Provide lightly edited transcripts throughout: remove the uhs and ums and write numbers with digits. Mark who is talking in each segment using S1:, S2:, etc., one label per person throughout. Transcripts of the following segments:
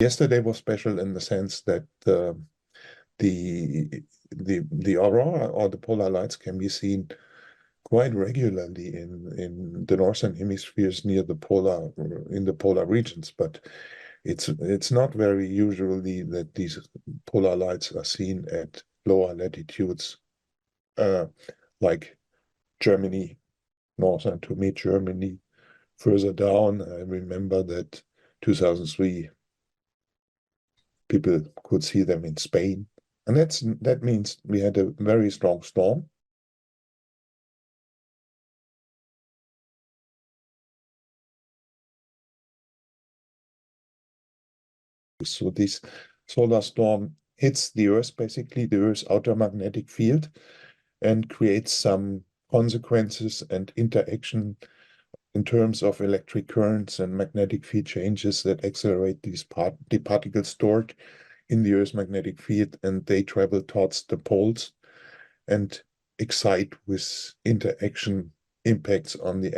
S1: Yesterday was special in the sense that the aurora or the polar lights can be seen quite regularly in the northern hemispheres near the polar regions, but it's not very usually that these polar lights are seen at lower latitudes, like Germany, northern to mid-Germany. Further down, I remember that 2003 people could see them in Spain, and that means we had a very strong storm. So this solar storm hits the Earth, basically the Earth's outer magnetic field, and creates some consequences and interaction in terms of electric currents and magnetic field changes that accelerate the particles stored in the Earth's magnetic field, and they travel towards the poles and excite with interaction impacts on the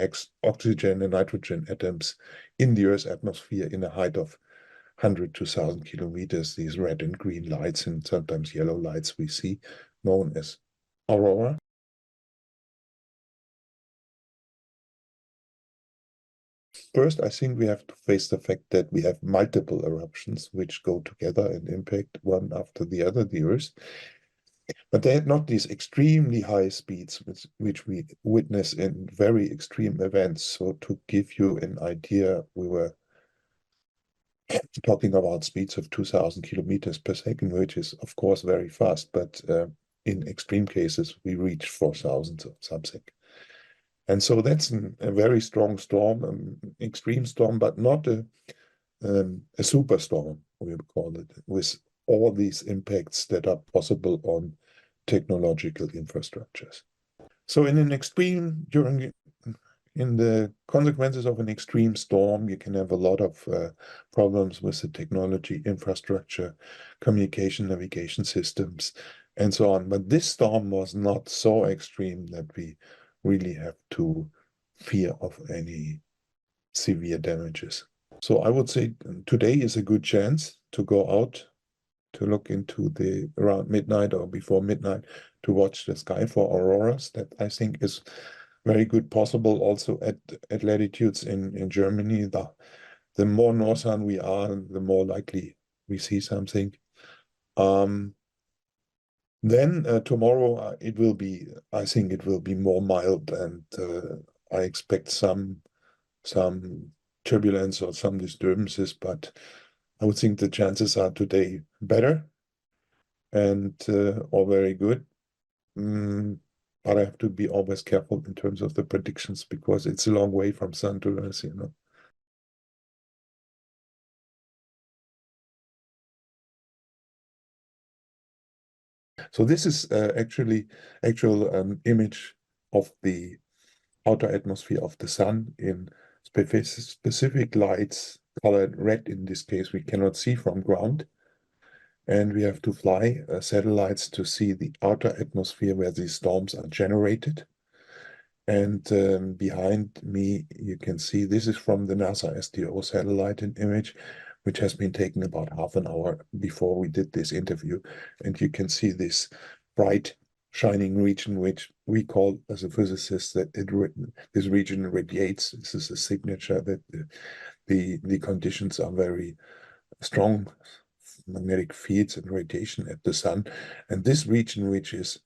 S1: oxygen and nitrogen atoms in the Earth's atmosphere in a height of 100 to 1,000 kilometers, these red and green lights and sometimes yellow lights we see, known as aurora. First, I think we have to face the fact that we have multiple eruptions which go together and impact one after the other the Earth. But they had not these extremely high speeds which we witness in very extreme events. So to give you an idea, we were talking about speeds of 2,000 kilometers per second, which is of course very fast, but in extreme cases we reach 4,000 or something. And so that's a very strong storm, extreme storm, but not a superstorm, we would call it, with all these impacts that are possible on technological infrastructures. So in the consequences of an extreme storm, you can have a lot of problems with the technology, infrastructure, communication, navigation systems, and so on. But this storm was not so extreme that we really have to fear of any severe damages. So I would say today is a good chance to go out, to look into around midnight or before midnight, to watch the sky for auroras. That I think is very good possible also at latitudes in Germany. The more northern we are, the more likely we see something. Then tomorrow I think it will be more mild, and I expect some turbulence or some disturbances, but I would think the chances are today better and all very good. But I have to be always careful in terms of the predictions because it's a long way from sun to Earth, you know. So this is actual image of the outer atmosphere of the sun in specific lights colored red. In this case, we cannot see from ground. And we have to fly satellites to see the outer atmosphere where these storms are generated. And behind me, you can see this is from the NASA SDO satellite, an image which has been taken about half an hour before we did this interview. And you can see this bright, shining region, which we call, as a physicist, that this region radiates. This is a signature that the conditions are very strong, magnetic fields and radiation at the sun. And this region, which is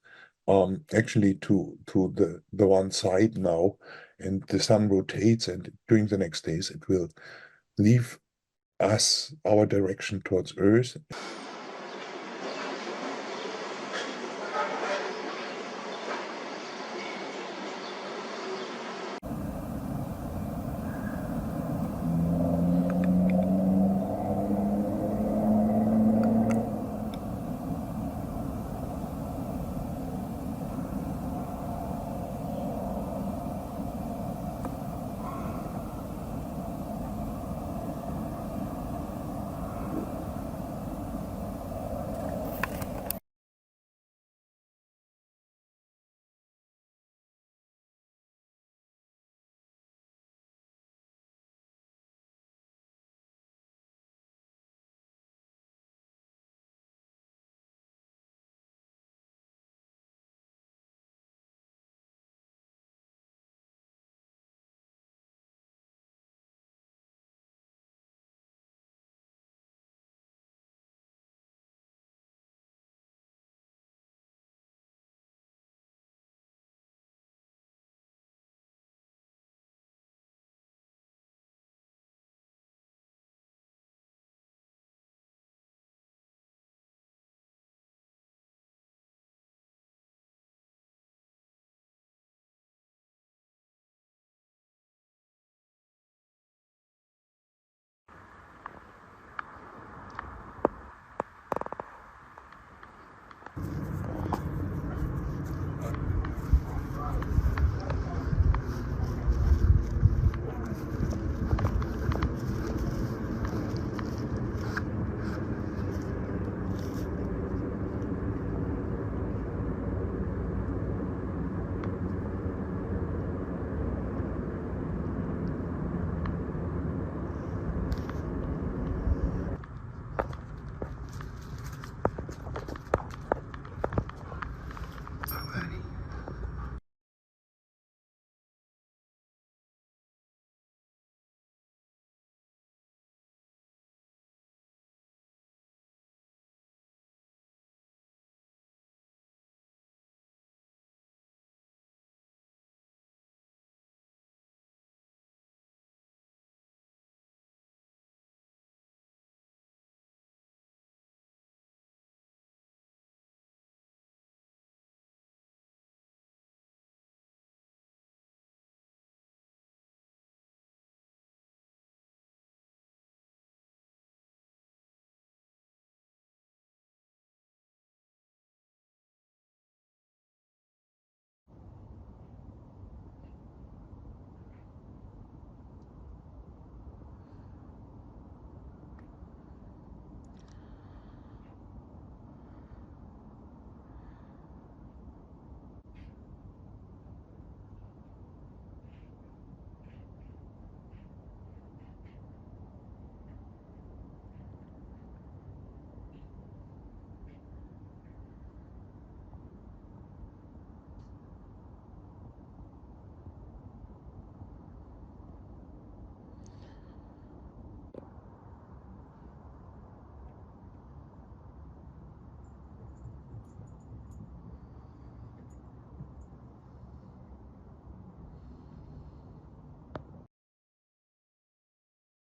S1: actually to the one side now, and the sun rotates, and during the next days it will leave us our direction towards Earth.